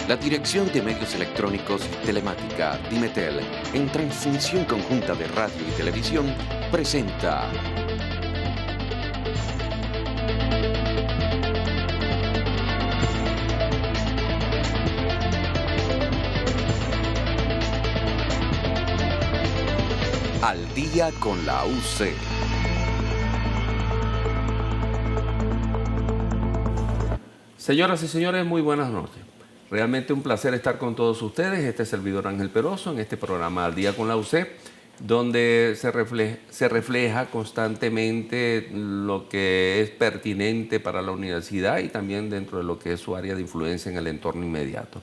La Dirección de Medios Electrónicos Telemática, Dimetel, en transmisión conjunta de radio y televisión, presenta Al Día con la UC. Señoras y señores, muy buenas noches. Realmente un placer estar con todos ustedes. Este es el servidor Ángel Peroso en este programa Al Día con la UC, donde se refleja constantemente lo que es pertinente para la universidad y también dentro de lo que es su área de influencia en el entorno inmediato.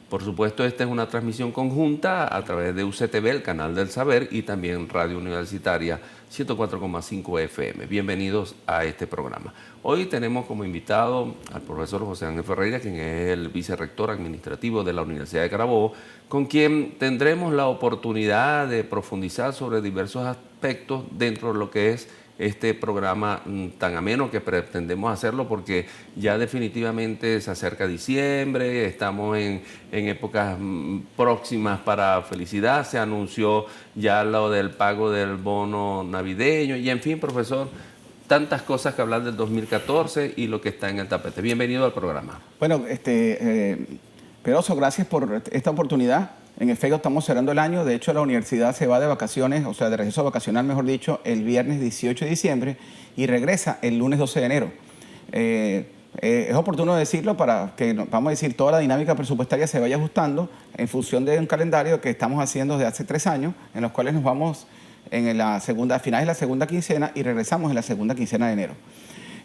Por supuesto, esta es una transmisión conjunta a través de UCTV, el canal del saber, y también Radio Universitaria 104,5 FM. Bienvenidos a este programa. Hoy tenemos como invitado al profesor José Ángel Ferreira, quien es el vicerrector administrativo de la Universidad de Carabobo, con quien tendremos la oportunidad de profundizar sobre diversos aspectos dentro de lo que es este programa tan ameno que pretendemos hacerlo, porque ya definitivamente se acerca diciembre, estamos en épocas próximas para felicidad, se anunció ya lo del pago del bono navideño y en fin, profesor, tantas cosas que hablar del 2014 y lo que está en el tapete. Bienvenido al programa. Bueno, Peroso, gracias por esta oportunidad. En efecto, estamos cerrando el año. De hecho, la universidad se va de vacaciones, o sea, de receso vacacional, mejor dicho, el viernes 18 de diciembre y regresa el lunes 12 de enero. Es oportuno decirlo para que, vamos a decir, toda la dinámica presupuestaria se vaya ajustando en función de un calendario que estamos haciendo desde hace 3 años, en los cuales nos vamos en la finales de la segunda quincena y regresamos en la segunda quincena de enero.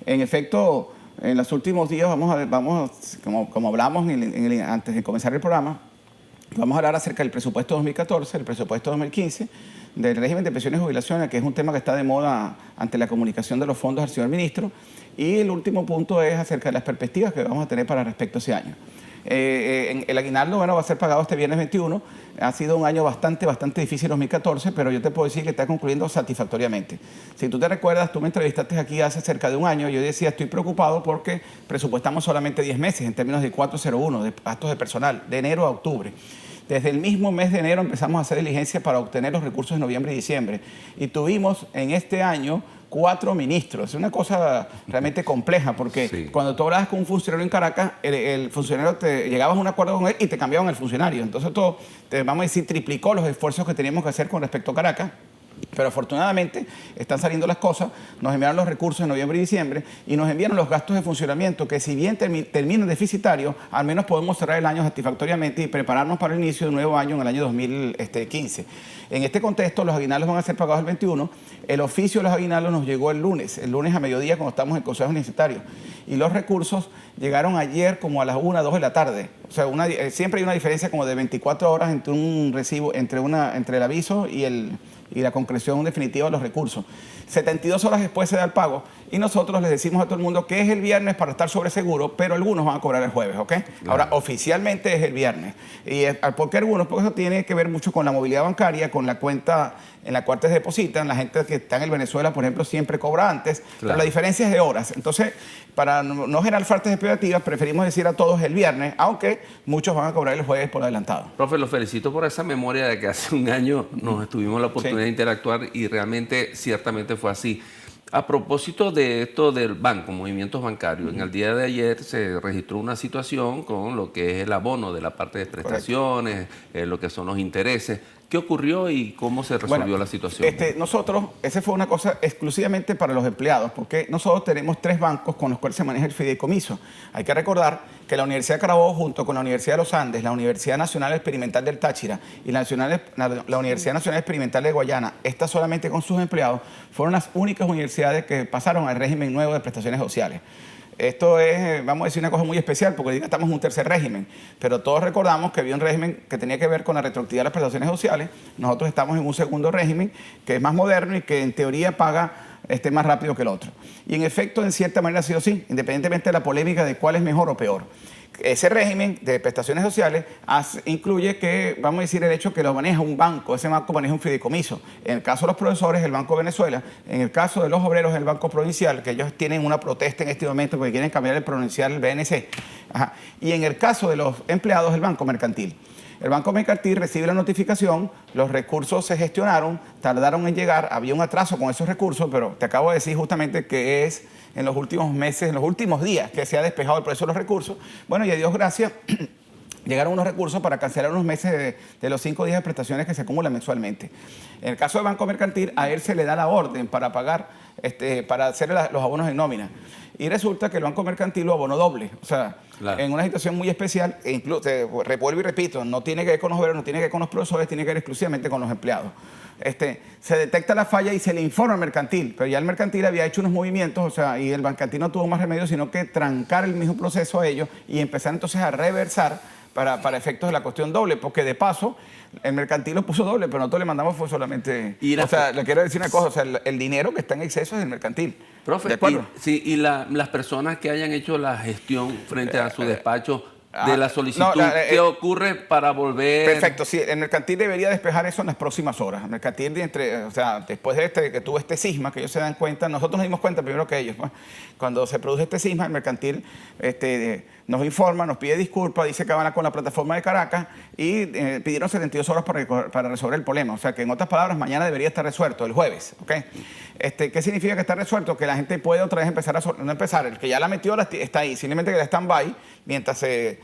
En efecto, en los últimos días como hablamos antes de comenzar el programa, vamos a hablar acerca del presupuesto 2014, el presupuesto 2015, del régimen de pensiones y jubilaciones, que es un tema que está de moda ante la comunicación de los fondos al señor ministro. Y el último punto es acerca de las perspectivas que vamos a tener para respecto a ese año. El aguinaldo, va a ser pagado este viernes 21. Ha sido un año bastante difícil 2014, pero yo te puedo decir que está concluyendo satisfactoriamente. Si tú te recuerdas, tú me entrevistaste aquí hace cerca de un año, yo decía, estoy preocupado porque presupuestamos solamente 10 meses en términos de 401, de gastos de personal, de enero a octubre. Desde el mismo mes de enero empezamos a hacer diligencias para obtener los recursos de noviembre y diciembre. Y tuvimos en este año 4 ministros. Es una cosa realmente compleja porque sí, cuando tú hablabas con un funcionario en Caracas, el funcionario llegabas a un acuerdo con él y te cambiaban el funcionario. Entonces todo, vamos a decir, triplicó los esfuerzos que teníamos que hacer con respecto a Caracas. Pero afortunadamente están saliendo las cosas, nos enviaron los recursos en noviembre y diciembre y nos enviaron los gastos de funcionamiento que, si bien terminan deficitarios, al menos podemos cerrar el año satisfactoriamente y prepararnos para el inicio de un nuevo año en el año 2015. En este contexto, los aguinaldos van a ser pagados el 21. El oficio de los aguinaldos nos llegó el lunes a mediodía cuando estamos en el Consejo Universitario. Y los recursos llegaron ayer como a las 1, 2 de la tarde. O sea, siempre hay una diferencia como de 24 horas entre un recibo, entre el aviso y la concreción definitiva de los recursos. 72 horas después se da el pago y nosotros les decimos a todo el mundo que es el viernes para estar sobre seguro, pero algunos van a cobrar el jueves, ¿ok? Ahora, oficialmente es el viernes. ¿Por qué algunos? Porque eso tiene que ver mucho con la movilidad bancaria, con la cuenta en la cual te depositan. La gente que está en el Venezuela, por ejemplo, siempre cobra antes, pero la diferencia es de horas. Entonces, para no generar faltas expectativas, preferimos decir a todos el viernes, aunque muchos van a cobrar el jueves por adelantado. Profe, lo felicito por esa memoria de que hace un año nos tuvimos la oportunidad de interactuar y realmente, ciertamente fue así. A propósito de esto del banco, movimientos bancarios, en el día de ayer se registró una situación con lo que es el abono de la parte de prestaciones, lo que son los intereses. ¿Qué ocurrió y cómo se resolvió la situación? Nosotros, esa fue una cosa exclusivamente para los empleados, porque nosotros tenemos 3 bancos con los cuales se maneja el fideicomiso. Hay que recordar que la Universidad de Carabobo, junto con la Universidad de los Andes, la Universidad Nacional Experimental del Táchira y la Universidad Nacional Experimental de Guayana, estas solamente con sus empleados, fueron las únicas universidades que pasaron al régimen nuevo de prestaciones sociales. Esto es, vamos a decir, una cosa muy especial porque ya estamos en un tercer régimen, pero todos recordamos que había un régimen que tenía que ver con la retroactividad de las prestaciones sociales. Nosotros estamos en un segundo régimen que es más moderno y que en teoría paga más rápido que el otro. Y en efecto, en cierta manera ha sido así, independientemente de la polémica de cuál es mejor o peor. Ese régimen de prestaciones sociales incluye que, vamos a decir, el hecho que lo maneja un banco, ese banco maneja un fideicomiso. En el caso de los profesores, el Banco Venezuela; en el caso de los obreros, el Banco Provincial, que ellos tienen una protesta en este momento porque quieren cambiar el provincial, el BNC. Ajá. Y en el caso de los empleados, el Banco Mercantil. El Banco Mercantil recibe la notificación, los recursos se gestionaron, tardaron en llegar, había un atraso con esos recursos, pero te acabo de decir justamente que es en los últimos meses, en los últimos días que se ha despejado el proceso de los recursos. Bueno, y a Dios gracias, llegaron unos recursos para cancelar unos meses de los 5 días de prestaciones que se acumulan mensualmente. En el caso del Banco Mercantil, a él se le da la orden para pagar, para hacer los abonos en nómina. Y resulta que el Banco Mercantil lo abonó doble. O sea, claro, en una situación muy especial, e incluso, vuelvo y repito, no tiene que ver con los obreros, no tiene que ver con los profesores, tiene que ver exclusivamente con los empleados. Se detecta la falla y se le informa al mercantil, pero ya el mercantil había hecho unos movimientos, o sea, y el mercantil no tuvo más remedio sino que trancar el mismo proceso a ellos y empezar entonces a reversar para efectos de la cuestión doble, porque de paso el mercantil lo puso doble, pero nosotros le mandamos fue solamente... O sea, le quiero decir una cosa, o sea, el dinero que está en exceso es del mercantil. Profe, ¿de acuerdo? y las personas que hayan hecho la gestión frente a su despacho de la solicitud, ¿qué ocurre para volver? Perfecto, sí, el mercantil debería despejar eso en las próximas horas. El mercantil, o sea, después de que tuvo este sisma, que ellos se dan cuenta, nosotros nos dimos cuenta primero que ellos, pues, cuando se produce este sisma, el mercantil nos informa, nos pide disculpas, dice que van con la plataforma de Caracas y pidieron 72 horas para resolver el problema. O sea, que en otras palabras, mañana debería estar resuelto, el jueves, ¿ok? ¿Qué significa que está resuelto? Que la gente puede otra vez empezar no empezar, el que ya la metió está ahí, simplemente que la stand-by mientras se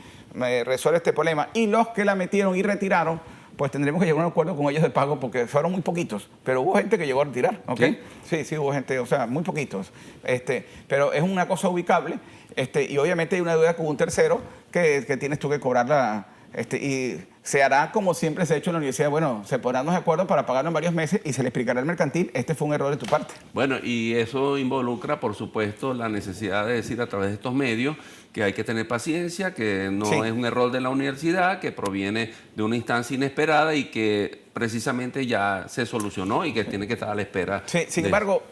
resuelve este problema. Y los que la metieron y retiraron, pues tendremos que llegar a un acuerdo con ellos de pago porque fueron muy poquitos, pero hubo gente que llegó a retirar, ¿ok? Sí, hubo gente, o sea, muy poquitos. Pero es una cosa ubicable, y obviamente hay una deuda con un tercero que tienes tú que cobrarla, y se hará como siempre se ha hecho en la universidad. Bueno, se pondrán de acuerdo para pagarlo en varios meses y se le explicará al mercantil, fue un error de tu parte. Bueno, y eso involucra, por supuesto, la necesidad de decir a través de estos medios que hay que tener paciencia, que no es un error de la universidad, que proviene de una instancia inesperada y que precisamente ya se solucionó y que tiene que estar a la espera. Sí, sin embargo,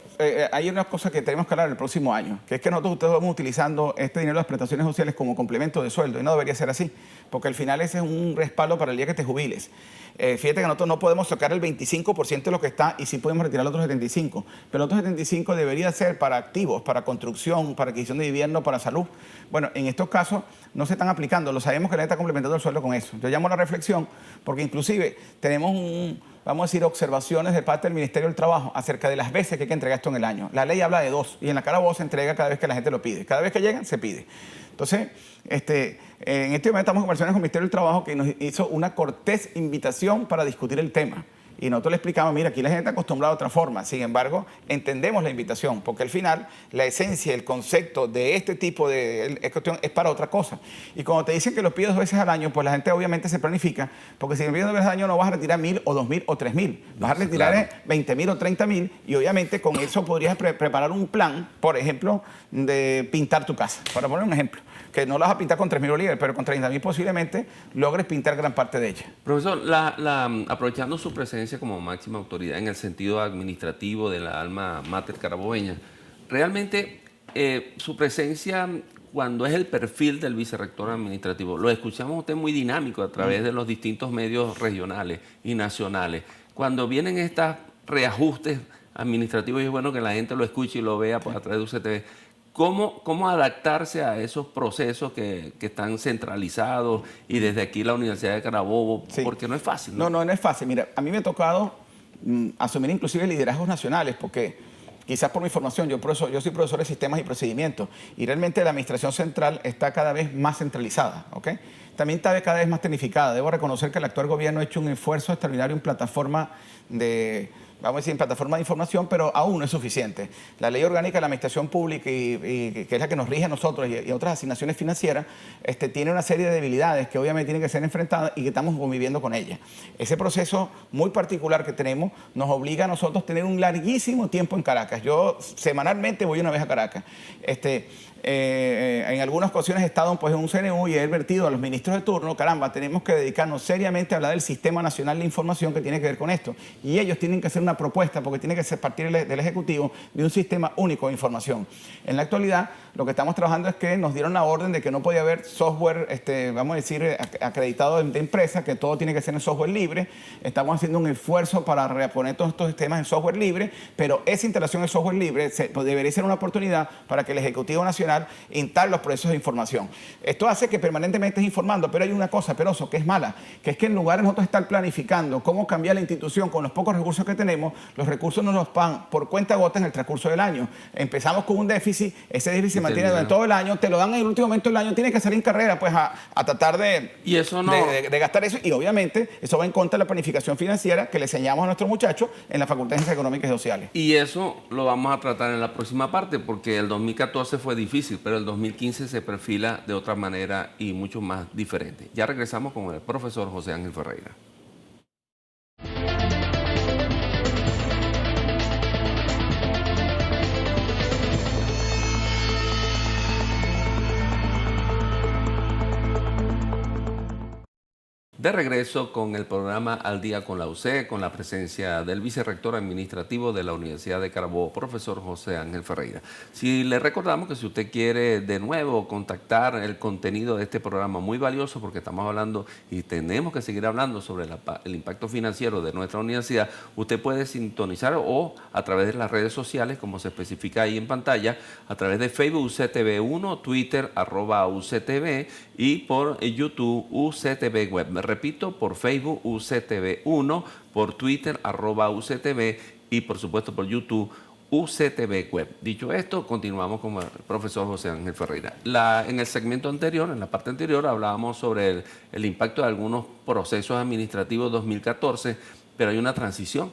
hay una cosa que tenemos que hablar el próximo año, que es que nosotros estamos utilizando este dinero de las prestaciones sociales como complemento de sueldo y no debería ser así, porque al final ese es un respaldo para el día que te jubiles. Fíjate que nosotros no podemos tocar el 25% de lo que está y sí podemos retirar los otros 75%, pero los otros 75% debería ser para activos, para construcción, para adquisición de vivienda, para salud. Bueno, en estos casos no se están aplicando, lo sabemos que la gente está complementando el sueldo con eso. Yo llamo a la reflexión porque inclusive tenemos vamos a decir, observaciones de parte del Ministerio del Trabajo acerca de las veces que hay que entregar esto en el año. La ley habla de 2 y en la cara voz se entrega cada vez que la gente lo pide. Cada vez que llegan, se pide. Entonces, en este momento estamos en conversaciones con el Ministerio del Trabajo que nos hizo una cortés invitación para discutir el tema. Y nosotros le explicamos, mira, aquí la gente está acostumbrada a otra forma. Sin embargo, entendemos la invitación, porque al final la esencia, el concepto de este tipo de cuestión es para otra cosa. Y cuando te dicen que lo pides 2 veces al año, pues la gente obviamente se planifica, porque si lo pides 2 veces al año no vas a retirar 1.000 o 2.000 o 3.000. Vas a retirar 20.000 o 30.000 y obviamente con eso podrías preparar un plan, por ejemplo, de pintar tu casa. Para poner un ejemplo, que no la vas a pintar con 3.000 bolívares, pero con 30.000 posiblemente logres pintar gran parte de ella. Profesor, aprovechando su presencia como máxima autoridad en el sentido administrativo de la alma mater carabobeña, realmente su presencia cuando es el perfil del vicerrector administrativo, lo escuchamos a usted muy dinámico a través de los distintos medios regionales y nacionales. Cuando vienen estos reajustes administrativos, y es bueno que la gente lo escuche y lo vea pues, a través de UCTV, ¿cómo adaptarse a esos procesos que están centralizados y desde aquí la Universidad de Carabobo? Sí. Porque no es fácil, ¿no? No es fácil. Mira, a mí me ha tocado asumir inclusive liderazgos nacionales porque quizás por mi formación, yo soy profesor de sistemas y procedimientos y realmente la administración central está cada vez más centralizada, ¿ok? También está cada vez más tecnificada. Debo reconocer que el actual gobierno ha hecho un esfuerzo extraordinario en plataforma vamos a decir, en plataforma de información, pero aún no es suficiente. La Ley Orgánica de la Administración Pública, y que es la que nos rige a nosotros y otras asignaciones financieras, tiene una serie de debilidades que obviamente tienen que ser enfrentadas y que estamos conviviendo con ellas. Ese proceso muy particular que tenemos nos obliga a nosotros a tener un larguísimo tiempo en Caracas. Yo semanalmente voy una vez a Caracas. En algunas ocasiones he estado pues, en un CNU y he advertido a los ministros ministros de turno, caramba, tenemos que dedicarnos seriamente a hablar del Sistema Nacional de Información que tiene que ver con esto. Y ellos tienen que hacer una propuesta, porque tiene que ser partir del Ejecutivo, de un sistema único de información. En la actualidad, lo que estamos trabajando es que nos dieron la orden de que no podía haber software, vamos a decir, acreditado de empresa, que todo tiene que ser en software libre. Estamos haciendo un esfuerzo para reponer todos estos sistemas en software libre, pero esa instalación en software libre debería ser una oportunidad para que el Ejecutivo Nacional instale los procesos de información. Esto hace que permanentemente estés informando, pero hay una cosa, Peroso, que es mala, que es que en lugar de nosotros estar planificando cómo cambiar la institución con los pocos recursos que tenemos, los recursos nos los pagan por cuenta gota en el transcurso del año. Empezamos con un déficit, ese déficit se mantiene durante todo el año, te lo dan en el último momento del año, tienes que salir en carrera pues a tratar de gastar eso, y obviamente eso va en contra de la planificación financiera que le enseñamos a nuestros muchachos en la Facultad de Ciencias Económicas y Sociales. Y eso lo vamos a tratar en la próxima parte, porque el 2014 fue difícil, pero el 2015 se perfila de otra manera y mucho más diferente. Ya regresamos con el profesor José Ángel Ferreira. De regreso con el programa Al Día con la UC, con la presencia del vicerrector administrativo de la Universidad de Carabobo, profesor José Ángel Ferreira. Si le recordamos que si usted quiere de nuevo contactar el contenido de este programa muy valioso, porque estamos hablando y tenemos que seguir hablando sobre el impacto financiero de nuestra universidad, usted puede sintonizar o a través de las redes sociales, como se especifica ahí en pantalla, a través de Facebook UCTV1, Twitter @UCTV y por YouTube UCTV Web. Repito, por Facebook UCTV1, por Twitter @UCTV y por supuesto por YouTube UCTV Web. Dicho esto, continuamos con el profesor José Ángel Ferreira. En el segmento anterior, en la parte anterior, hablábamos sobre el impacto de algunos procesos administrativos 2014, pero hay una transición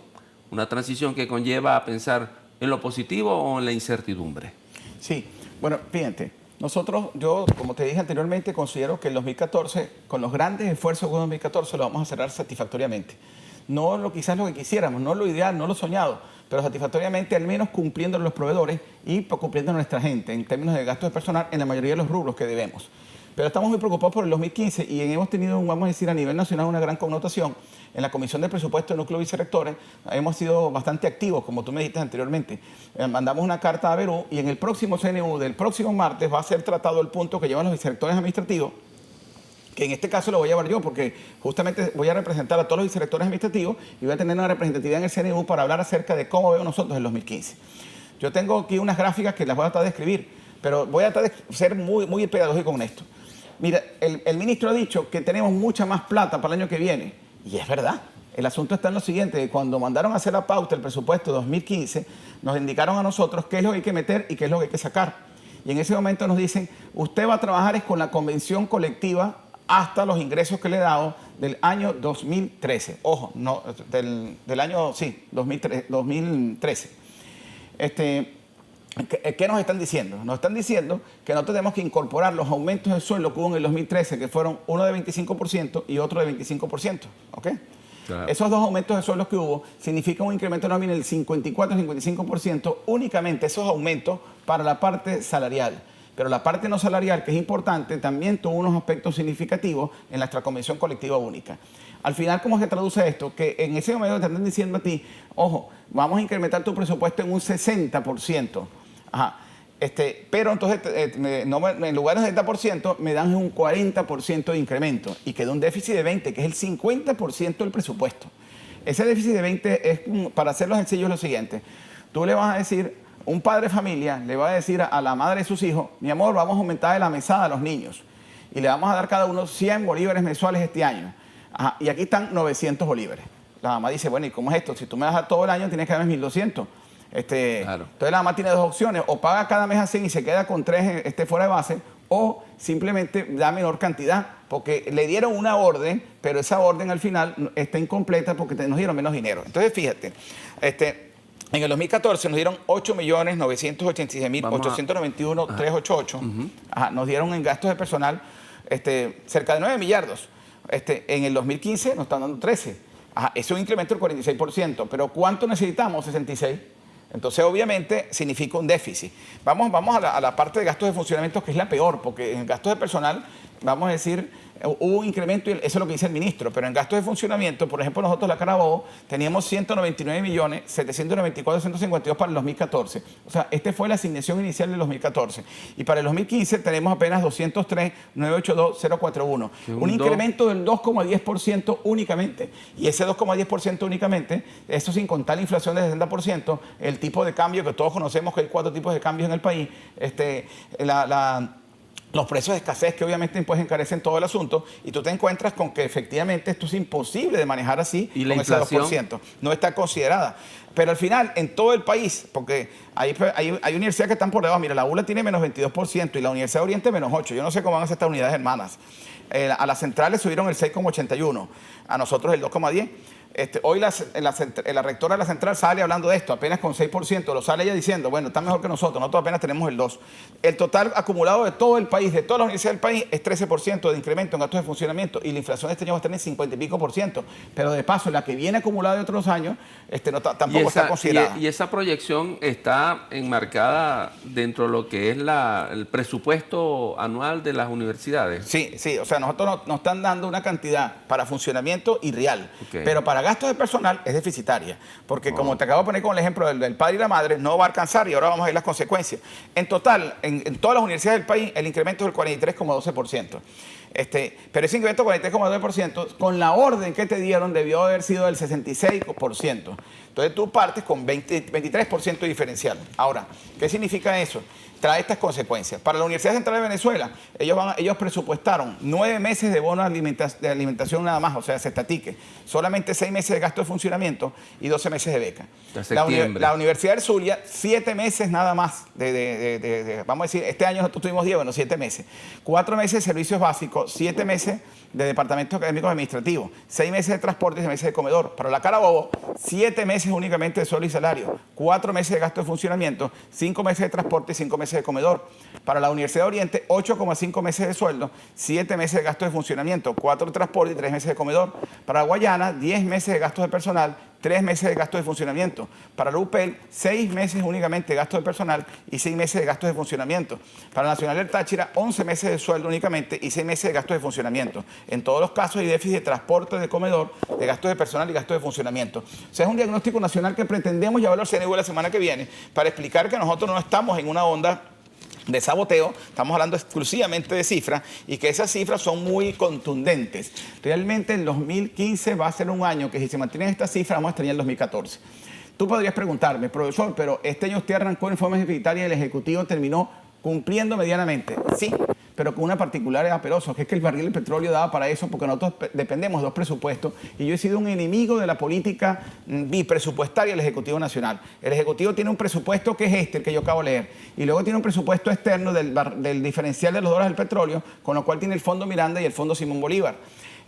que conlleva a pensar en lo positivo o en la incertidumbre. Sí, bueno, fíjate. Yo, como te dije anteriormente, considero que el 2014, con los grandes esfuerzos de 2014, lo vamos a cerrar satisfactoriamente. No quizás lo que quisiéramos, no lo ideal, no lo soñado, pero satisfactoriamente, al menos cumpliendo los proveedores y cumpliendo nuestra gente en términos de gastos de personal en la mayoría de los rubros que debemos. Pero estamos muy preocupados por el 2015 y hemos tenido, vamos a decir, a nivel nacional una gran connotación. En la Comisión de Presupuesto del Núcleo de Vicerrectores hemos sido bastante activos, como tú me dijiste anteriormente. Mandamos una carta a Berú y en el próximo CNU del próximo martes va a ser tratado el punto que llevan los vicerrectores administrativos, que en este caso lo voy a llevar yo porque justamente voy a representar a todos los vicerrectores administrativos y voy a tener una representatividad en el CNU para hablar acerca de cómo veo nosotros el 2015. Yo tengo aquí unas gráficas que las voy a tratar de escribir, pero voy a tratar de ser muy pedagógico con esto. Mira, el ministro ha dicho que tenemos mucha más plata para el año que viene. Y es verdad. El asunto está en lo siguiente. Cuando mandaron a hacer la pauta el presupuesto 2015, nos indicaron a nosotros qué es lo que hay que meter y qué es lo que hay que sacar. Y en ese momento nos dicen, usted va a trabajar con la convención colectiva hasta los ingresos que le he dado del año 2013. Ojo, no, del año, sí, 2013. ¿Qué nos están diciendo? Nos están diciendo que nosotros tenemos que incorporar los aumentos de sueldo que hubo en el 2013, que fueron uno de 25% y otro de 25%. ¿Ok? Claro. Esos dos aumentos de sueldos que hubo significan un incremento nómina del 54-55%, únicamente esos aumentos para la parte salarial. Pero la parte no salarial, que es importante, también tuvo unos aspectos significativos en nuestra convención colectiva única. Al final, ¿cómo se traduce esto? Que en ese momento te están diciendo a ti, ojo, vamos a incrementar tu presupuesto en un 60%. Ajá. Pero entonces, en lugar de 60%, me dan un 40% de incremento y queda un déficit de 20%, que es el 50% del presupuesto. Ese déficit de 20% es, para hacerlo sencillo, es lo siguiente. Tú le vas a decir, un padre de familia le va a decir a la madre de sus hijos, mi amor, vamos a aumentar la mesada a los niños y le vamos a dar cada uno 100 bolívares mensuales este año. Ajá. Y aquí están 900 bolívares. La mamá dice, bueno, ¿y cómo es esto? Si tú me das a todo el año, tienes que darme 1.200. Claro. Entonces la mamá tiene dos opciones, o paga cada mes así y se queda con 3 fuera de base, o simplemente da menor cantidad, porque le dieron una orden, pero esa orden al final está incompleta porque nos dieron menos dinero. Entonces fíjate, en el 2014 nos dieron 8.986.891.388. Ajá, nos dieron en gastos de personal cerca de 9 millardos. En el 2015 nos están dando 13. Ajá, es un incremento del 46%, pero ¿cuánto necesitamos? 66. Entonces, obviamente, significa un déficit. Vamos a la parte de gastos de funcionamiento, que es la peor, porque en gastos de personal vamos a decir, hubo un incremento, y eso es lo que dice el ministro, pero en gastos de funcionamiento, por ejemplo, nosotros la Carabobo teníamos 199.794.152 para el 2014. O sea, esta fue la asignación inicial del 2014. Y para el 2015 tenemos apenas 203.982.041. Un incremento del 2,10% únicamente. Y ese 2,10% únicamente, eso sin contar la inflación del 70%, el tipo de cambio que todos conocemos, que hay 4 tipos de cambios en el país, los precios de escasez que obviamente pues encarecen todo el asunto, y tú te encuentras con que efectivamente esto es imposible de manejar así. ¿Y con la inflación? ese 2%. No está considerada. Pero al final, en todo el país, porque hay universidades que están por debajo. Mira, la ULA tiene menos 22% y la Universidad de Oriente menos 8%. Yo no sé cómo van a ser estas unidades hermanas. A las centrales subieron el 6,81%, a nosotros el 2,10%. Hoy la rectora de la central sale hablando de esto, apenas con 6%, lo sale ella diciendo, bueno, está mejor que nosotros apenas tenemos el 2%. El total acumulado de todo el país, de todas las universidades del país, es 13% de incremento en gastos de funcionamiento, y la inflación de este año va a estar en 50 y pico %. Pero de paso, la que viene acumulada de otros años, tampoco está considerada. Y esa proyección está enmarcada dentro de lo que es el presupuesto anual de las universidades. Sí, o sea, nosotros nos están dando una cantidad para funcionamiento irreal, pero para gastos de personal es deficitaria, porque como te acabo de poner con el ejemplo del padre y la madre, no va a alcanzar, y ahora vamos a ver las consecuencias. En total, en todas las universidades del país, el incremento es del 43,12%. Pero ese incremento del 43,12%, con la orden que te dieron, debió haber sido del 66%. Entonces tú partes con 23% diferencial. Ahora, ¿qué significa eso? Trae estas consecuencias. Para la Universidad Central de Venezuela, ellos presupuestaron 9 meses de bono de alimentación nada más, o sea, se estatique. Solamente 6 meses de gasto de funcionamiento y 12 meses de beca. La Universidad del Zulia, 7 meses nada más vamos a decir, este año nosotros tuvimos 10, 7 meses. 4 meses de servicios básicos, 7 meses de departamentos académicos administrativos, 6 meses de transporte y 6 meses de comedor. Para la Carabobo, 7 meses únicamente de sueldo y salario, 4 meses de gasto de funcionamiento, 5 meses de transporte y 5 meses de comedor. Para la Universidad de Oriente, 8,5 meses de sueldo, 7 meses de gasto de funcionamiento, 4 de transporte y 3 meses de comedor. Para Guayana, 10 meses de gastos de personal, 3 meses de gasto de funcionamiento. Para la UPEL, 6 meses únicamente de gasto de personal y 6 meses de gastos de funcionamiento. Para la Nacional del Táchira, 11 meses de sueldo únicamente y 6 meses de gasto de funcionamiento. En todos los casos hay déficit de transporte, de comedor, de gastos de personal y gastos de funcionamiento. O sea, es un diagnóstico nacional que pretendemos llevarlo al CNV la semana que viene para explicar que nosotros no estamos en una onda de saboteo, estamos hablando exclusivamente de cifras, y que esas cifras son muy contundentes. Realmente el 2015 va a ser un año que, si se mantienen estas cifras, vamos a estar en el 2014. Tú podrías preguntarme, profesor, pero este año usted arrancó en forma ejecutoria y el Ejecutivo terminó cumpliendo medianamente. Sí, pero con una particularidad, Peroso, que es que el barril del petróleo daba para eso, porque nosotros dependemos de 2 presupuestos, y yo he sido un enemigo de la política bipresupuestaria del Ejecutivo Nacional. El Ejecutivo tiene un presupuesto que es el que yo acabo de leer, y luego tiene un presupuesto externo del diferencial de los dólares del petróleo, con lo cual tiene el Fondo Miranda y el Fondo Simón Bolívar.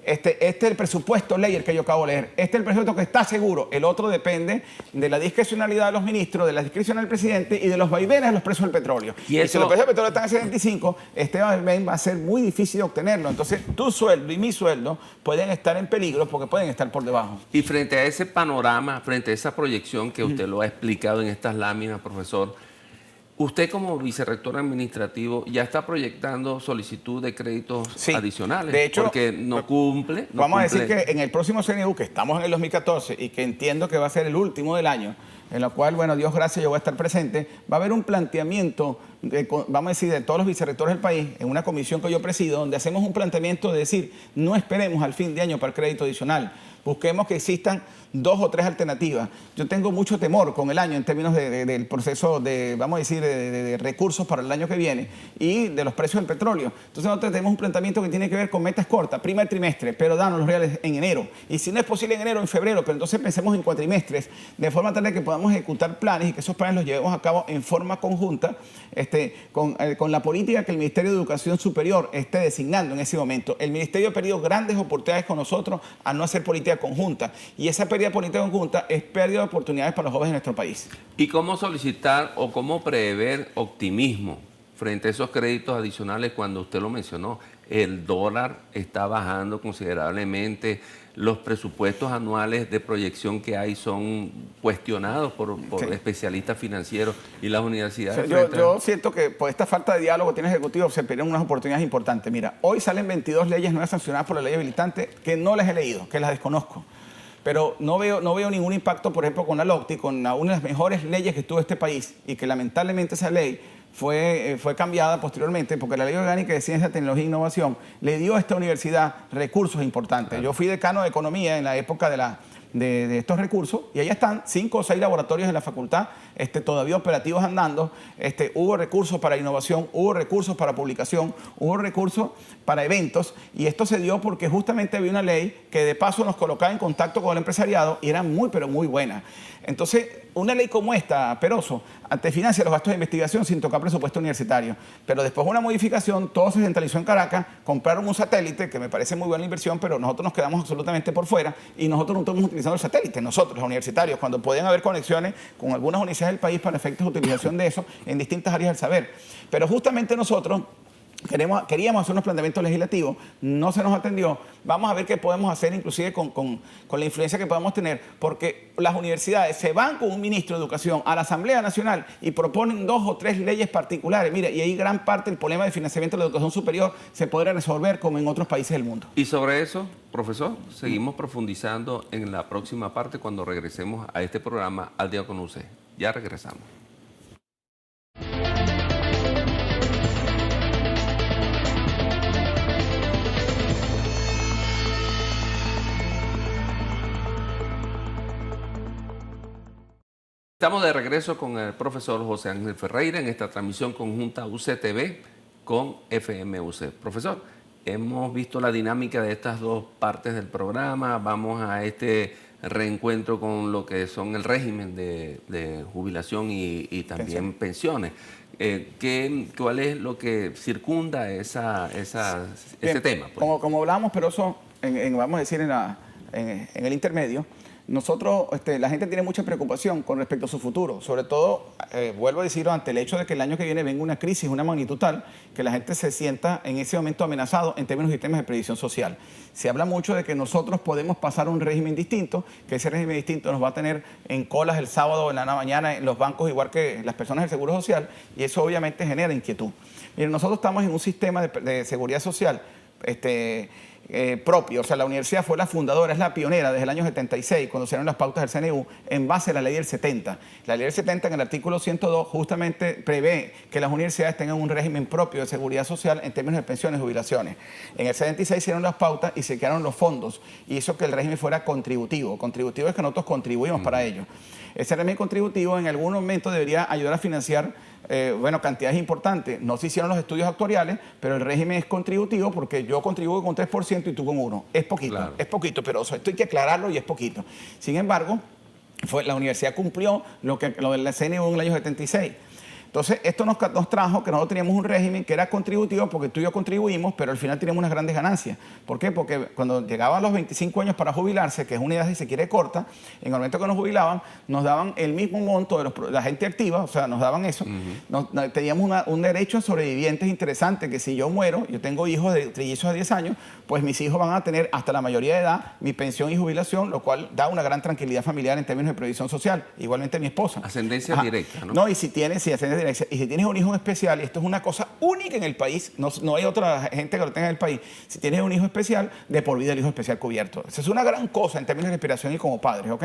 Este es el presupuesto ley, el que yo acabo de leer. Este es el presupuesto que está seguro. El otro depende de la discrecionalidad de los ministros, de la discrecionalidad del presidente y de los vaivenes de los precios del petróleo. Y si los precios del petróleo están en 75, este vaivén va a ser muy difícil de obtenerlo. Entonces, tu sueldo y mi sueldo pueden estar en peligro porque pueden estar por debajo. Y frente a ese panorama, frente a esa proyección que usted lo ha explicado en estas láminas, profesor, usted como vicerrector administrativo ya está proyectando solicitud de créditos adicionales. De hecho, porque no cumple. Vamos a decir que en el próximo CNU, que estamos en el 2014 y que entiendo que va a ser el último del año, en la cual, bueno, Dios gracias, yo voy a estar presente, va a haber un planteamiento, vamos a decir, de todos los vicerrectores del país, en una comisión que yo presido, donde hacemos un planteamiento de decir, no esperemos al fin de año para el crédito adicional, busquemos que existan 2 o 3 alternativas. Yo tengo mucho temor con el año en términos del proceso de, vamos a decir, de recursos para el año que viene y de los precios del petróleo. Entonces nosotros tenemos un planteamiento que tiene que ver con metas cortas, primer trimestre, pero danos los reales en enero. Y si no es posible en enero, en febrero, pero entonces pensemos en cuatrimestres, de forma tal de que podamos ejecutar planes y que esos planes los llevemos a cabo en forma conjunta, con la política que el Ministerio de Educación Superior esté designando en ese momento. El Ministerio ha perdido grandes oportunidades con nosotros al no hacer política conjunta. Y esa pérdida de política conjunta es pérdida de oportunidades para los jóvenes de nuestro país. ¿Y cómo solicitar o cómo prever optimismo frente a esos créditos adicionales cuando usted lo mencionó? el dólar está bajando considerablemente, los presupuestos anuales de proyección que hay son cuestionados por especialistas financieros y las universidades. Yo siento que por esta falta de diálogo tiene el Ejecutivo se pierden unas oportunidades importantes. Mira, hoy salen 22 leyes nuevas sancionadas por la ley habilitante que no las he leído, que las desconozco. Pero no veo ningún impacto, por ejemplo, con la LOCTI, con una de las mejores leyes que tuvo este país y que lamentablemente esa ley fue cambiada posteriormente porque la Ley Orgánica de Ciencia, Tecnología e Innovación le dio a esta universidad recursos importantes. Claro. Yo fui decano de Economía en la época de estos recursos y ahí están 5 o 6 laboratorios en la facultad todavía operativos andando. Hubo recursos para innovación, hubo recursos para publicación, hubo recursos para eventos y esto se dio porque justamente había una ley que de paso nos colocaba en contacto con el empresariado y era muy pero muy buena. Entonces, una ley como esta, Peroso, te financia los gastos de investigación sin tocar presupuesto universitario. Pero después de una modificación, todo se centralizó en Caracas, compraron un satélite, que me parece muy buena inversión, pero nosotros nos quedamos absolutamente por fuera y nosotros no estamos utilizando el satélite, nosotros, los universitarios, cuando podían haber conexiones con algunas universidades del país para efectos de utilización de eso en distintas áreas del saber. Pero justamente nosotros queríamos hacer unos planteamientos legislativos, no se nos atendió. Vamos a ver qué podemos hacer inclusive con la influencia que podamos tener, porque las universidades se van con un ministro de Educación a la Asamblea Nacional y proponen 2 o 3 leyes particulares. Mira, y ahí gran parte del problema de financiamiento de la educación superior se podrá resolver como en otros países del mundo. Y sobre eso, profesor, seguimos profundizando en la próxima parte cuando regresemos a este programa Al Día con usted. Ya regresamos. Estamos de regreso con el profesor José Ángel Ferreira en esta transmisión conjunta UCTV con FMUC. Profesor, hemos visto la dinámica de estas dos partes del programa. Vamos a este reencuentro con lo que son el régimen de jubilación y también pensiones. ¿Cuál es lo que circunda ese tema? Pues? Como hablábamos, pero eso, vamos a decir, en el intermedio, nosotros, la gente tiene mucha preocupación con respecto a su futuro, sobre todo, vuelvo a decirlo, ante el hecho de que el año que viene venga una crisis, una magnitud tal, que la gente se sienta en ese momento amenazado en términos de sistemas de previsión social. Se habla mucho de que nosotros podemos pasar a un régimen distinto, que ese régimen distinto nos va a tener en colas el sábado en la mañana en los bancos, igual que las personas del Seguro Social, y eso obviamente genera inquietud. Miren, nosotros estamos en un sistema de seguridad social propio, o sea, la universidad fue la fundadora, es la pionera desde el año 76, cuando se dieron las pautas del CNU, en base a la ley del 70. La ley del 70, en el artículo 102, justamente prevé que las universidades tengan un régimen propio de seguridad social en términos de pensiones y jubilaciones. En el 76 hicieron las pautas y se crearon los fondos, y hizo que el régimen fuera contributivo. Contributivo es que nosotros contribuimos para ello. Ese régimen contributivo en algún momento debería ayudar a financiar cantidades importantes. No se hicieron los estudios actuariales, pero el régimen es contributivo porque yo contribuyo con 3% y tú con 1%. Es poquito, claro. Es poquito, pero esto hay que aclararlo y es poquito. Sin embargo, la universidad cumplió lo del CNU en el año 76. Entonces, esto nos trajo que nosotros teníamos un régimen que era contributivo porque tú y yo contribuimos, pero al final teníamos unas grandes ganancias. ¿Por qué? Porque cuando llegaban los 25 años para jubilarse, que es una edad, si se quiere, corta, en el momento que nos jubilaban, nos daban el mismo monto de la gente activa, o sea, nos daban eso. Teníamos un derecho a sobrevivientes interesante, que si yo muero, yo tengo hijos de trillizos de 10 años, pues mis hijos van a tener hasta la mayoría de edad mi pensión y jubilación, lo cual da una gran tranquilidad familiar en términos de previsión social. Igualmente mi esposa. Ascendencia directa, ¿no? No, y si ascendencia directa, y si tienes un hijo especial, y esto es una cosa única en el país, no hay otra gente que lo tenga en el país, si tienes un hijo especial, de por vida el hijo especial cubierto. Esa es una gran cosa en términos de respiración y como padres, ¿ok?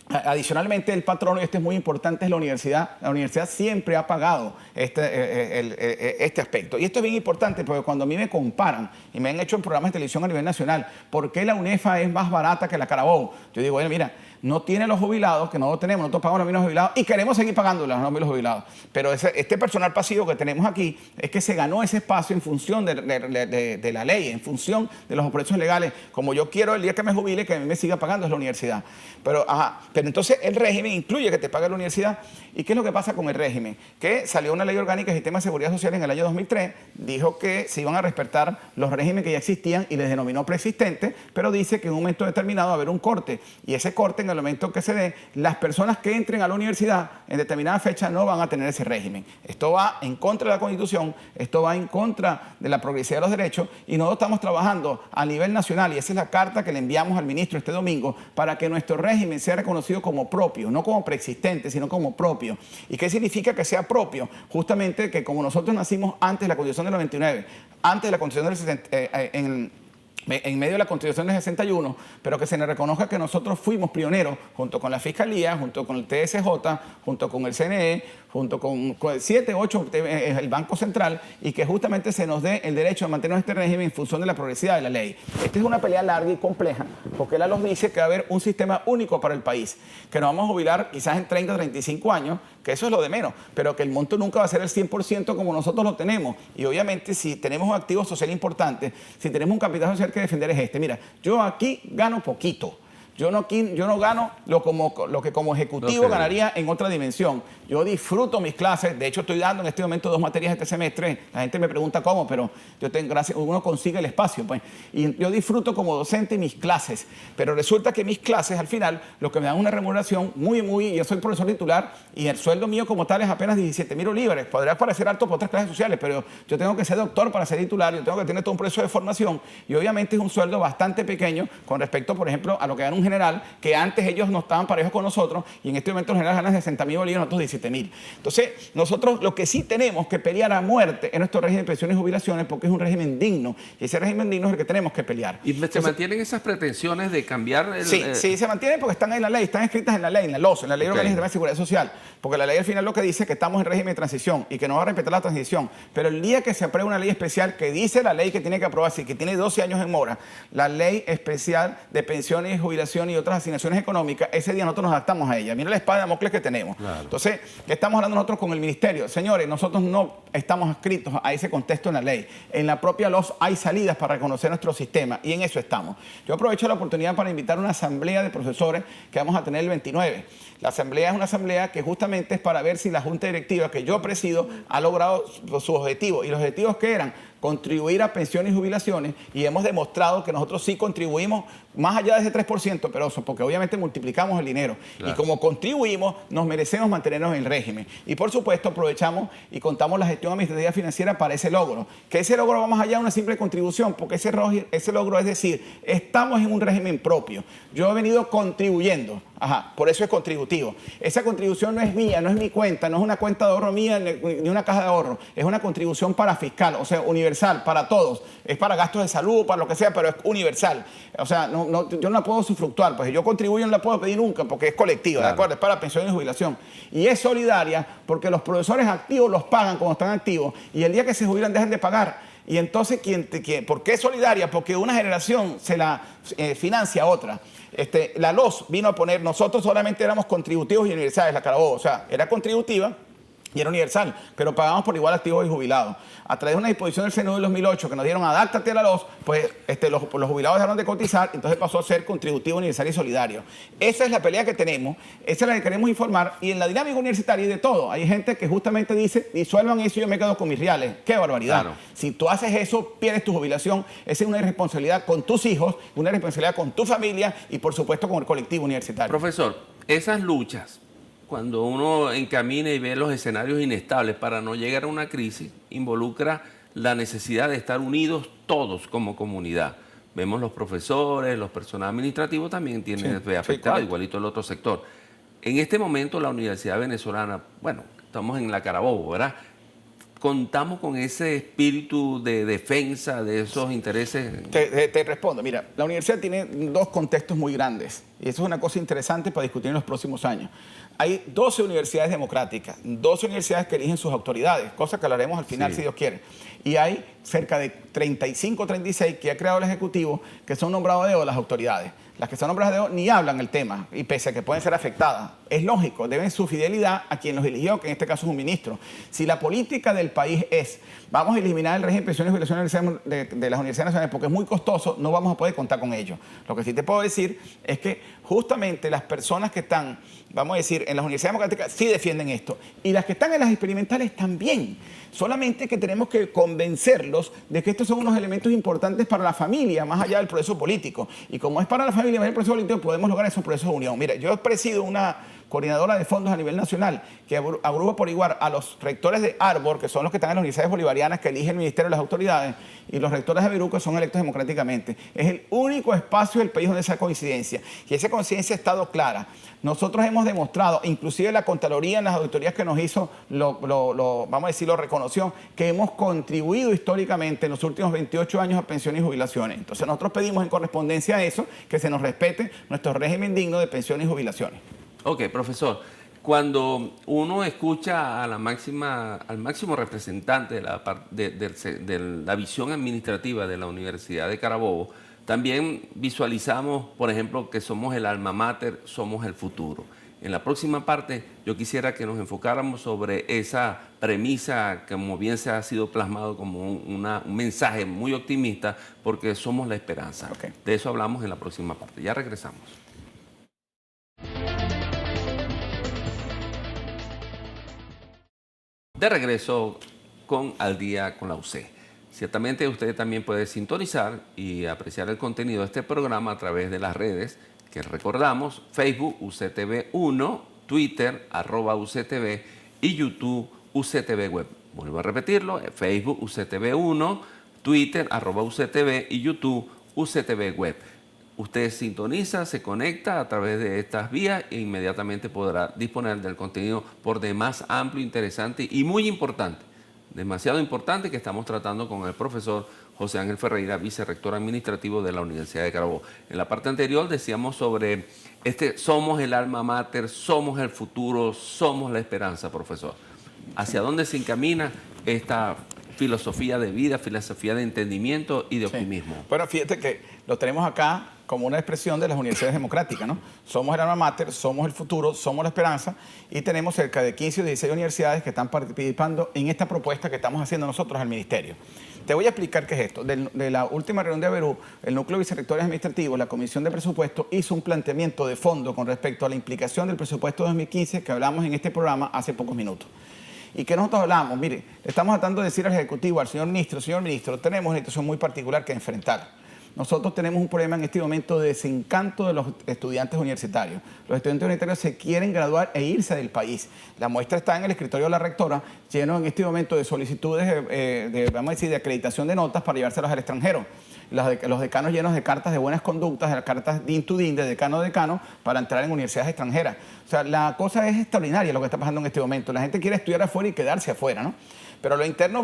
Adicionalmente, el patrono, y esto es muy importante, es la universidad. La universidad siempre ha pagado este aspecto. Y esto es bien importante porque cuando a mí me comparan y me han hecho en programas de televisión a nivel nacional, ¿por qué la UNEFA es más barata que la Carabobo? Yo digo, bueno, mira, no tiene los jubilados, que nosotros tenemos, nosotros pagamos los mismos jubilados y queremos seguir pagando los mismos jubilados. Pero este personal pasivo que tenemos aquí es que se ganó ese espacio en función de la ley, en función de los precios legales. Como yo quiero el día que me jubile, que a mí me siga pagando es la universidad. Pero entonces el régimen incluye que te pague la universidad. ¿Y qué es lo que pasa con el régimen? Que salió una ley orgánica de sistema de seguridad social en el año 2003, dijo que se iban a respetar los regímenes que ya existían y les denominó preexistentes, pero dice que en un momento determinado va a haber un corte. Y ese corte en el momento que se dé, las personas que entren a la universidad en determinada fecha no van a tener ese régimen. Esto va en contra de la Constitución, esto va en contra de la progresividad de los derechos y nosotros estamos trabajando a nivel nacional y esa es la carta que le enviamos al ministro este domingo para que nuestro régimen sea reconocido como propio, no como preexistente, sino como propio. ¿Y qué significa que sea propio? Justamente que como nosotros nacimos antes de la Constitución del 99, antes de la Constitución del 60, en medio de la Constitución del 61, pero que se nos reconozca que nosotros fuimos pioneros junto con la Fiscalía, junto con el TSJ, junto con el CNE, junto con 7, 8, el Banco Central, y que justamente se nos dé el derecho a mantener este régimen en función de la progresividad de la ley. Esta es una pelea larga y compleja, porque la LOS dice que va a haber un sistema único para el país, que nos vamos a jubilar quizás en 30 o 35 años, que eso es lo de menos, pero que el monto nunca va a ser el 100% como nosotros lo tenemos. Y obviamente si tenemos un activo social importante, si tenemos un capital social que defender es este. Mira, yo aquí gano poquito. Yo no gano lo que como ejecutivo ganaría en otra dimensión. Yo disfruto mis clases. De hecho, estoy dando en este momento 2 materias este semestre. La gente me pregunta cómo, pero yo tengo, gracias, uno consigue el espacio, pues. Y yo disfruto como docente mis clases. Pero resulta que mis clases, al final, lo que me dan una remuneración yo soy profesor titular y el sueldo mío como tal es apenas 17.000 bolívares. Podría parecer alto por otras clases sociales, pero yo tengo que ser doctor para ser titular, yo tengo que tener todo un proceso de formación y obviamente es un sueldo bastante pequeño con respecto, por ejemplo, a lo que gana un general, que antes ellos no estaban parejos con nosotros y en este momento los generales ganan 60.000 bolívares, nosotros 17.000. Entonces, nosotros lo que sí tenemos que pelear a muerte es nuestro régimen de pensiones y jubilaciones porque es un régimen digno y ese régimen digno es el que tenemos que pelear. ¿Y se mantienen esas pretensiones de cambiar el...? Sí, se mantienen porque están en la ley, están escritas en la ley, en la LOS, en la Ley Orgánica de Seguridad Social, porque la ley al final lo que dice es que estamos en régimen de transición y que no va a respetar la transición, pero el día que se apruebe una ley especial que dice la ley que tiene que aprobarse y que tiene 12 años en mora, la ley especial de pensiones y jubilación y otras asignaciones económicas, ese día nosotros nos adaptamos a ella. Mira la espada de Damocles que tenemos. Claro. Entonces, ¿qué estamos hablando nosotros con el ministerio? Señores, nosotros no estamos adscritos a ese contexto en la ley. En la propia LOS hay salidas para reconocer nuestro sistema y en eso estamos. Yo aprovecho la oportunidad para invitar a una asamblea de profesores que vamos a tener el 29. La asamblea es una asamblea que justamente es para ver si la junta directiva que yo presido ha logrado sus objetivos. ¿Y los objetivos qué eran? Contribuir a pensiones y jubilaciones y hemos demostrado que nosotros sí contribuimos más allá de ese 3%, pero eso, porque obviamente multiplicamos el dinero. Claro. Y como contribuimos, nos merecemos mantenernos en el régimen. Y por supuesto aprovechamos y contamos la gestión administrativa financiera para ese logro. Que ese logro va más allá de una simple contribución, porque ese logro es decir, estamos en un régimen propio. Yo he venido contribuyendo, por eso es contributivo. Esa contribución no es mía, no es mi cuenta, no es una cuenta de ahorro mía ni una caja de ahorro. Es una contribución para fiscal, o sea, universal, para todos. Es para gastos de salud, para lo que sea, pero es universal. O sea, yo no la puedo usufructuar, pues yo contribuyo no la puedo pedir nunca porque es colectiva, claro. ¿De acuerdo? Es para pensión y jubilación. Y es solidaria porque los profesores activos los pagan cuando están activos y el día que se jubilan dejan de pagar. Y entonces, ¿por qué es solidaria? Porque una generación se la financia a otra. La LOS vino a poner, nosotros solamente éramos contributivos y universales, la Carabobo, o sea, era contributiva y era universal, pero pagamos por igual activos y jubilados. A través de una disposición del CNU del 2008 que nos dieron adáptate a la LOS, pues los jubilados dejaron de cotizar, entonces pasó a ser contributivo, universal y solidario. Esa es la pelea que tenemos, esa es la que queremos informar y en la dinámica universitaria hay de todo. Hay gente que justamente dice, disuelvan eso y yo me quedo con mis reales. ¡Qué barbaridad! Claro. Si tú haces eso, pierdes tu jubilación. Esa es una irresponsabilidad con tus hijos, una irresponsabilidad con tu familia y por supuesto con el colectivo universitario. Profesor, esas luchas, cuando uno encamina y ve los escenarios inestables para no llegar a una crisis, involucra la necesidad de estar unidos todos como comunidad. Vemos los profesores, los personal administrativos también tienen afectado, igualito el otro sector. En este momento la Universidad Venezolana, bueno, estamos en la Carabobo, ¿verdad? ¿Contamos con ese espíritu de defensa de esos intereses? Te respondo. Mira, la universidad tiene 2 contextos muy grandes y eso es una cosa interesante para discutir en los próximos años. Hay 12 universidades democráticas, 12 universidades que eligen sus autoridades, cosa que hablaremos al final si Dios quiere. Y hay cerca de 35 o 36 que ha creado el Ejecutivo que son nombrados a dedo las autoridades. Las que son nombradas a dedo ni hablan el tema y pese a que pueden ser afectadas. Es lógico, deben su fidelidad a quien los eligió, que en este caso es un ministro. Si la política del país es, vamos a eliminar el régimen de pensiones y jubilaciones de las universidades nacionales porque es muy costoso, no vamos a poder contar con ello. Lo que sí te puedo decir es que justamente las personas que están, vamos a decir, en las universidades democráticas sí defienden esto. Y las que están en las experimentales también. Solamente que tenemos que convencerlos de que estos son unos elementos importantes para la familia, más allá del proceso político. Y como es para la familia, hábiles en el proceso político, podemos lograr esos procesos de unión. Mire, yo presido una coordinadora de fondos a nivel nacional, que agrupa por igual a los rectores de Arbor, que son los que están en las universidades bolivarianas que elige el Ministerio de las Autoridades, y los rectores de Berú, que son electos democráticamente. Es el único espacio del país donde esa coincidencia. Y esa coincidencia ha estado clara. Nosotros hemos demostrado, inclusive la Contraloría en las auditorías que nos hizo, vamos a decir, lo reconoció, que hemos contribuido históricamente en los últimos 28 años a pensiones y jubilaciones. Entonces nosotros pedimos en correspondencia a eso que se nos respete nuestro régimen digno de pensiones y jubilaciones. Ok, profesor, cuando uno escucha a al máximo representante de la visión administrativa de la Universidad de Carabobo, también visualizamos, por ejemplo, que somos el alma mater, somos el futuro. En la próxima parte, yo quisiera que nos enfocáramos sobre esa premisa que, como bien se ha sido plasmado como un mensaje muy optimista, porque somos la esperanza. Okay. De eso hablamos en la próxima parte. Ya regresamos. De regreso con Al Día con la UC. Ciertamente usted también puede sintonizar y apreciar el contenido de este programa a través de las redes que recordamos: Facebook UCTV1, Twitter @UCTV y YouTube UCTV Web. Vuelvo a repetirlo: Facebook UCTV1, Twitter @UCTV y YouTube UCTV Web. Usted sintoniza, se conecta a través de estas vías e inmediatamente podrá disponer del contenido por demás amplio, interesante y muy importante. Demasiado importante, que estamos tratando con el profesor José Ángel Ferreira, vicerrector administrativo de la Universidad de Carabobo. En la parte anterior decíamos sobre somos el alma mater, somos el futuro, somos la esperanza, profesor. ¿Hacia dónde se encamina esta filosofía de vida, filosofía de entendimiento y de optimismo? Bueno, fíjate que lo tenemos acá como una expresión de las universidades democráticas, ¿no? Somos el alma mater, somos el futuro, somos la esperanza, y tenemos cerca de 15 o 16 universidades que están participando en esta propuesta que estamos haciendo nosotros al Ministerio. Te voy a explicar qué es esto. De la última reunión de Berú, el núcleo de vicerrectores administrativos, la Comisión de Presupuesto, hizo un planteamiento de fondo con respecto a la implicación del presupuesto 2015 que hablamos en este programa hace pocos minutos. Y que nosotros hablamos, mire, le estamos tratando de decir al Ejecutivo, al señor ministro, tenemos una situación muy particular que enfrentar. Nosotros tenemos un problema en este momento de desencanto de los estudiantes universitarios. Los estudiantes universitarios se quieren graduar e irse del país. La muestra está en el escritorio de la rectora, lleno en este momento de solicitudes vamos a decir, de acreditación de notas para llevárselos al extranjero. Los decanos llenos de cartas de buenas conductas, de cartas din to din, de decano a decano, para entrar en universidades extranjeras. O sea, la cosa es extraordinaria lo que está pasando en este momento. La gente quiere estudiar afuera y quedarse afuera, ¿no? Pero lo interno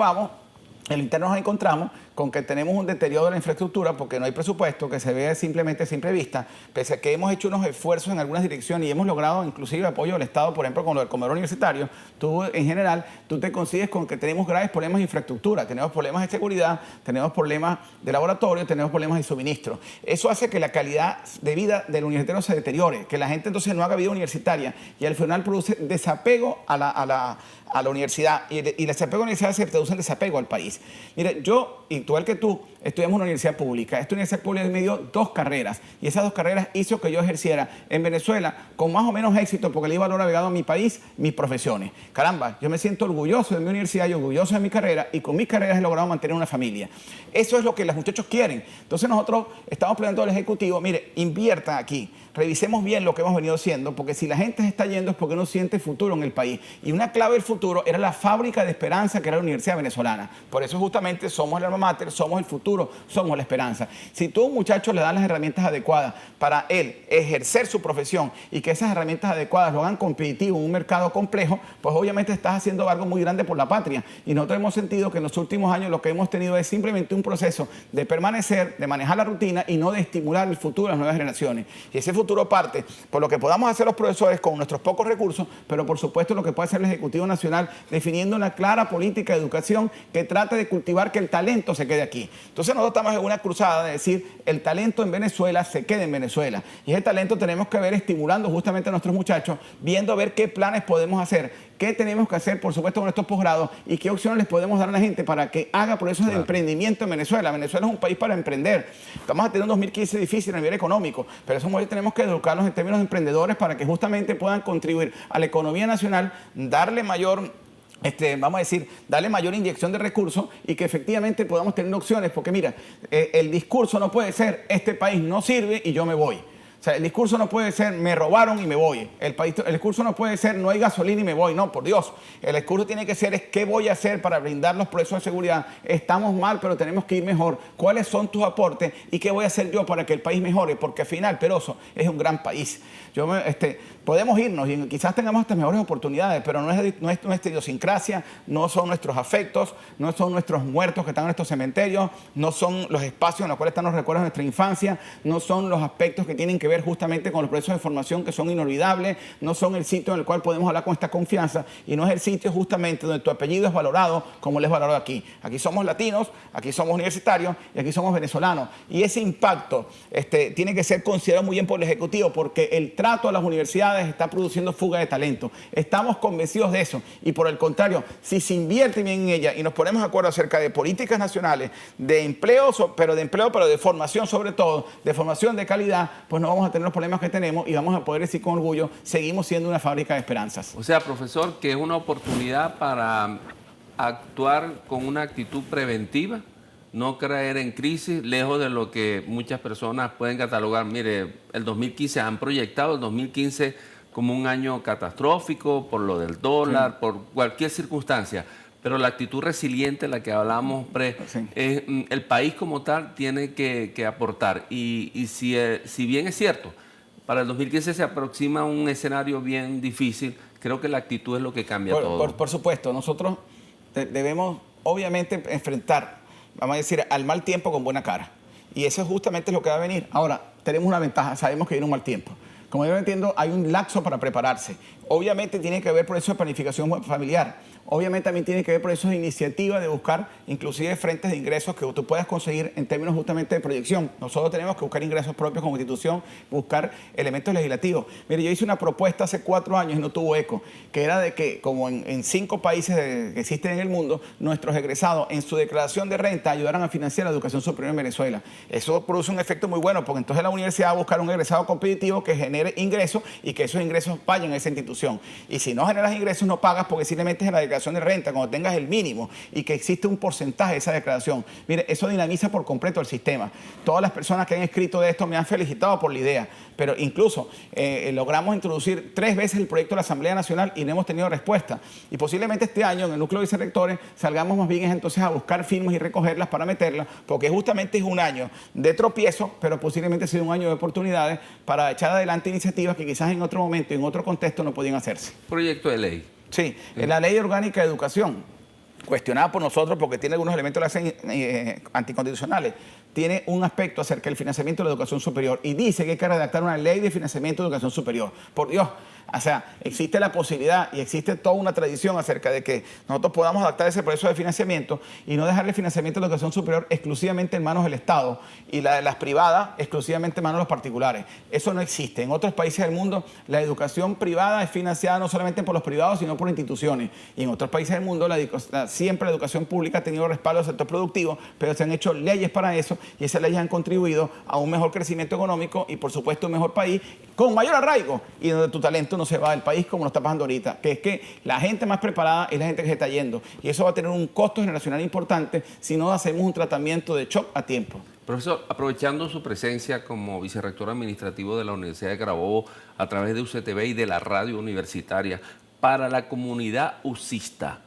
el interno nos encontramos con que tenemos un deterioro de la infraestructura porque no hay presupuesto, que se ve simplemente a simple vista, pese a que hemos hecho unos esfuerzos en algunas direcciones y hemos logrado inclusive apoyo del Estado, por ejemplo, con lo del comedor universitario. En general, tú te consigues con que tenemos graves problemas de infraestructura, tenemos problemas de seguridad, tenemos problemas de laboratorio, tenemos problemas de suministro. Eso hace que la calidad de vida del universitario se deteriore, que la gente entonces no haga vida universitaria y al final produce desapego a la universidad y el desapego a la universidad se traduce en desapego al país. Mire, yo, igual que tú, estudiamos en una universidad pública. Esta universidad pública me dio 2 carreras y esas 2 carreras hizo que yo ejerciera en Venezuela con más o menos éxito porque le di valor agregado a mi país, mis profesiones. Caramba, yo me siento orgulloso de mi universidad y orgulloso de mi carrera y con mis carreras he logrado mantener una familia. Eso es lo que los muchachos quieren. Entonces nosotros estamos planteando al Ejecutivo, mire, inviertan aquí. Revisemos bien lo que hemos venido haciendo, porque si la gente se está yendo es porque no siente futuro en el país. Y una clave del futuro era la fábrica de esperanza que era la Universidad Venezolana. Por eso justamente somos el alma mater, somos el futuro, somos la esperanza. Si tú a un muchacho le das las herramientas adecuadas para él ejercer su profesión y que esas herramientas adecuadas lo hagan competitivo en un mercado complejo, pues obviamente estás haciendo algo muy grande por la patria. Y nosotros hemos sentido que en los últimos años lo que hemos tenido es simplemente un proceso de permanecer, de manejar la rutina y no de estimular el futuro de las nuevas generaciones. Y ese futuro parte por lo que podamos hacer los profesores con nuestros pocos recursos, pero por supuesto lo que puede hacer el Ejecutivo Nacional definiendo una clara política de educación que trate de cultivar que el talento se quede aquí. Entonces nosotros estamos en una cruzada de decir el talento en Venezuela se quede en Venezuela y ese talento tenemos que ver estimulando justamente a nuestros muchachos, viendo a ver qué planes podemos hacer, qué tenemos que hacer por supuesto con estos posgrados y qué opciones les podemos dar a la gente para que haga procesos de emprendimiento en Venezuela. Venezuela es un país para emprender. Estamos a tener un 2015 difícil a nivel económico, pero eso tenemos que educarlos en términos de emprendedores para que justamente puedan contribuir a la economía nacional, darle mayor vamos a decir, darle mayor inyección de recursos y que efectivamente podamos tener opciones, porque mira, el discurso no puede ser, este país no sirve y yo me voy. O sea, el discurso no puede ser, me robaron y me voy. El discurso no puede ser, no hay gasolina y me voy. No, por Dios. El discurso tiene que ser, ¿qué voy a hacer para brindar los procesos de seguridad? Estamos mal, pero tenemos que ir mejor. ¿Cuáles son tus aportes? ¿Y qué voy a hacer yo para que el país mejore? Porque al final, Peroso es un gran país. Podemos irnos y quizás tengamos estas mejores oportunidades, pero no es nuestra idiosincrasia, no son nuestros afectos, no son nuestros muertos que están en nuestros cementerios, no son los espacios en los cuales están los recuerdos de nuestra infancia, no son los aspectos que tienen que ver justamente con los procesos de formación que son inolvidables, no son el sitio en el cual podemos hablar con esta confianza y no es el sitio justamente donde tu apellido es valorado como lo es valorado aquí. Aquí somos latinos, aquí somos universitarios y aquí somos venezolanos. Y ese impacto tiene que ser considerado muy bien por el Ejecutivo porque el trato a las universidades está produciendo fuga de talento. Estamos convencidos de eso y por el contrario, si se invierte bien en ella y nos ponemos de acuerdo acerca de políticas nacionales, de empleo, pero de formación sobre todo, de formación de calidad, pues no vamos a tener los problemas que tenemos y vamos a poder decir con orgullo, seguimos siendo una fábrica de esperanzas. O sea, profesor, que es una oportunidad para actuar con una actitud preventiva, no caer en crisis, lejos de lo que muchas personas pueden catalogar. Mire, el 2015 han proyectado el 2015 como un año catastrófico por lo del dólar, sí, por cualquier circunstancia. Pero la actitud resiliente, la que hablamos, sí, el país como tal tiene que aportar. Y si bien es cierto, para el 2015 se aproxima un escenario bien difícil, creo que la actitud es lo que cambia todo. Por supuesto, nosotros debemos obviamente enfrentar, vamos a decir, al mal tiempo con buena cara. Y eso es justamente lo que va a venir. Ahora, tenemos una ventaja, sabemos que viene un mal tiempo. Como yo entiendo, hay un lapso para prepararse. Obviamente tiene que ver procesos de planificación familiar. Obviamente también tiene que ver procesos de iniciativa de buscar inclusive frentes de ingresos que tú puedas conseguir en términos justamente de proyección. Nosotros tenemos que buscar ingresos propios como institución, buscar elementos legislativos. Mire, yo hice una propuesta hace 4 años y no tuvo eco, que era de que como en 5 países que existen en el mundo, nuestros egresados en su declaración de renta ayudaran a financiar la educación superior en Venezuela. Eso produce un efecto muy bueno porque entonces la universidad va a buscar un egresado competitivo que genere ingresos y que esos ingresos vayan a esa institución. Y si no generas ingresos, no pagas porque simplemente es en la declaración de renta, cuando tengas el mínimo y que existe un porcentaje de esa declaración. Mire, eso dinamiza por completo el sistema. Todas las personas que han escrito de esto me han felicitado por la idea, pero incluso logramos introducir 3 veces el proyecto de la Asamblea Nacional y no hemos tenido respuesta. Y posiblemente este año en el núcleo de vicerrectores salgamos más bien entonces a buscar firmas y recogerlas para meterlas, porque justamente es un año de tropiezo, pero posiblemente sea un año de oportunidades para echar adelante iniciativas que quizás en otro momento y en otro contexto no podían hacerse. Proyecto de ley. Sí, la Ley Orgánica de Educación, cuestionada por nosotros porque tiene algunos elementos anticonstitucionales, tiene un aspecto acerca del financiamiento de la educación superior y dice que hay que redactar una ley de financiamiento de educación superior. Por Dios, o sea, existe la posibilidad y existe toda una tradición acerca de que nosotros podamos adaptar ese proceso de financiamiento y no dejarle financiamiento de la educación superior exclusivamente en manos del Estado y las privadas exclusivamente en manos de los particulares. Eso no existe. En otros países del mundo la educación privada es financiada no solamente por los privados sino por instituciones. Y en otros países del mundo siempre la educación pública ha tenido respaldo del sector productivo, pero se han hecho leyes para eso y esas leyes han contribuido a un mejor crecimiento económico y por supuesto un mejor país con mayor arraigo y donde tu talento no se va del país como nos está pasando ahorita, que es que la gente más preparada es la gente que se está yendo y eso va a tener un costo generacional importante si no hacemos un tratamiento de shock a tiempo. Profesor, aprovechando su presencia como vicerrector administrativo de la Universidad de Carabobo a través de UCTV y de la radio universitaria, para la comunidad usista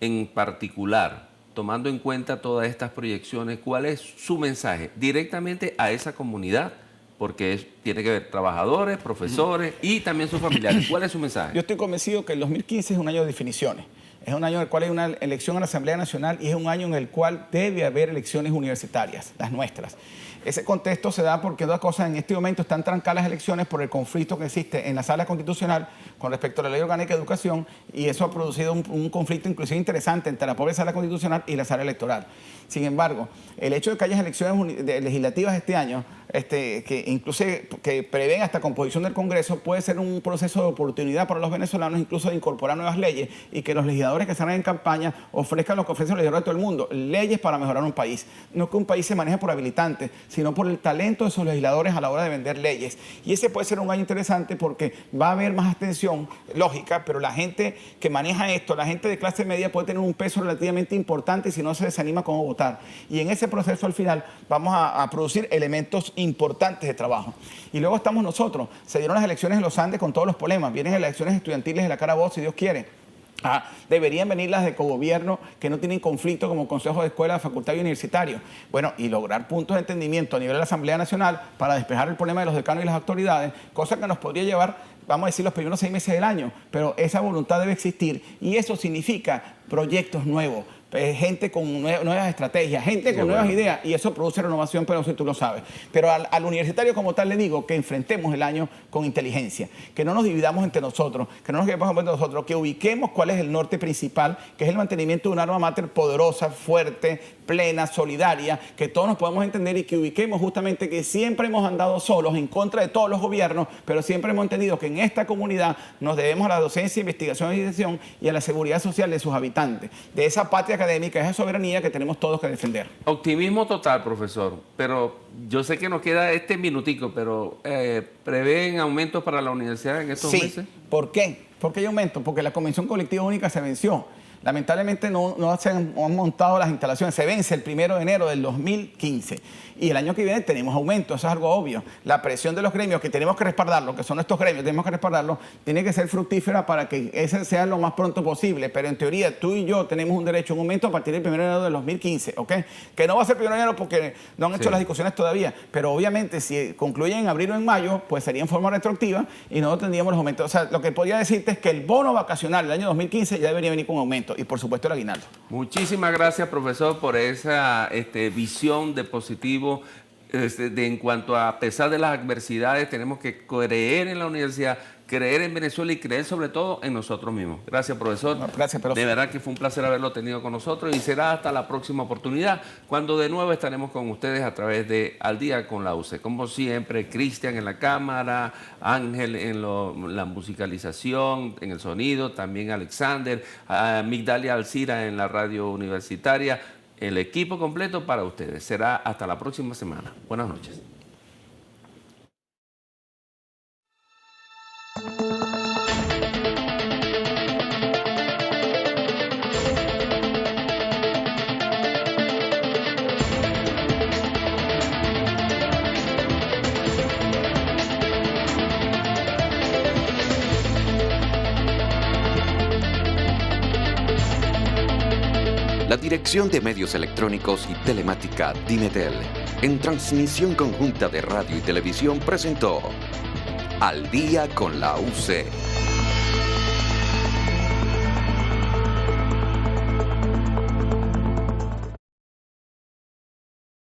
en particular, tomando en cuenta todas estas proyecciones, ¿cuál es su mensaje directamente a esa comunidad? Porque tiene que ver trabajadores, profesores y también sus familiares. ¿Cuál es su mensaje? Yo estoy convencido que el 2015 es un año de definiciones. Es un año en el cual hay una elección a la Asamblea Nacional y es un año en el cual debe haber elecciones universitarias, las nuestras. Ese contexto se da porque 2 cosas. En este momento están trancadas las elecciones por el conflicto que existe en la sala constitucional con respecto a la Ley Orgánica de Educación y eso ha producido un conflicto inclusive interesante entre la propia sala constitucional y la sala electoral. Sin embargo, el hecho de que haya elecciones legislativas este año que incluso que prevén hasta composición del Congreso, puede ser un proceso de oportunidad para los venezolanos, incluso de incorporar nuevas leyes y que los legisladores que están en campaña ofrezcan lo que ofrecen los legisladores de todo el mundo, leyes para mejorar un país. No que un país se maneje por habilitantes, sino por el talento de sus legisladores a la hora de vender leyes. Y ese puede ser un año interesante porque va a haber más atención, lógica, pero la gente que maneja esto, la gente de clase media puede tener un peso relativamente importante si no se desanima cómo votar. Y en ese proceso al final vamos a producir elementos importantes de trabajo. Y luego estamos nosotros. Se dieron las elecciones en los Andes con todos los problemas. Vienen elecciones estudiantiles de la Carabobo, si Dios quiere. Deberían venir las de cogobierno que no tienen conflicto como consejo de escuela, facultad y universitario. Bueno, y lograr puntos de entendimiento a nivel de la Asamblea Nacional para despejar el problema de los decanos y las autoridades, cosa que nos podría llevar, vamos a decir, los primeros 6 meses del año. Pero esa voluntad debe existir y eso significa proyectos nuevos, gente con nuevas estrategias, gente con nuevas ideas, y eso produce renovación, pero si tú lo sabes. Pero al universitario como tal le digo que enfrentemos el año con inteligencia, que no nos dividamos entre nosotros, que no nos quedemos entre nosotros, que ubiquemos cuál es el norte principal, que es el mantenimiento de un alma mater poderosa, fuerte, plena, solidaria, que todos nos podamos entender y que ubiquemos justamente que siempre hemos andado solos en contra de todos los gobiernos, pero siempre hemos entendido que en esta comunidad nos debemos a la docencia, investigación y dirección y a la seguridad social de sus habitantes, de esa patria académica, esa soberanía que tenemos todos que defender. Optimismo total, profesor, pero yo sé que nos queda este minutico, pero ¿prevén aumentos para la universidad en estos meses? Sí. ¿Por qué? ¿Por qué hay aumentos? Porque la Convención Colectiva Única se venció. Lamentablemente no se han montado las instalaciones. Se vence el 1 de enero del 2015. Y el año que viene tenemos aumento, eso es algo obvio. La presión de los gremios, que tenemos que respaldarlo, que son estos gremios, tenemos que respaldarlo, tiene que ser fructífera para que ese sea lo más pronto posible. Pero en teoría, tú y yo tenemos un derecho a un aumento a partir del 1 de enero del 2015, ¿ok? Que no va a ser 1 de enero porque no han hecho las discusiones todavía. Pero obviamente, si concluyen en abril o en mayo, pues sería en forma retroactiva y no tendríamos los aumentos. O sea, lo que podría decirte es que el bono vacacional del año 2015 ya debería venir con aumento. Y por supuesto el aguinaldo. Muchísimas gracias, profesor, por esa visión de positivo en cuanto a pesar de las adversidades, tenemos que creer en la universidad, creer en Venezuela y creer sobre todo en nosotros mismos. Gracias, profesor. No, gracias, pero... De verdad que fue un placer haberlo tenido con nosotros y será hasta la próxima oportunidad, cuando de nuevo estaremos con ustedes a través de Al Día con la UC. Como siempre, Cristian en la cámara, Ángel en la musicalización, en el sonido, también Alexander, Migdalia Alcira en la radio universitaria. El equipo completo para ustedes. Será hasta la próxima semana. Buenas noches. La Dirección de Medios Electrónicos y Telemática Dimetel, en transmisión conjunta de radio y televisión, presentó Al Día con la UC.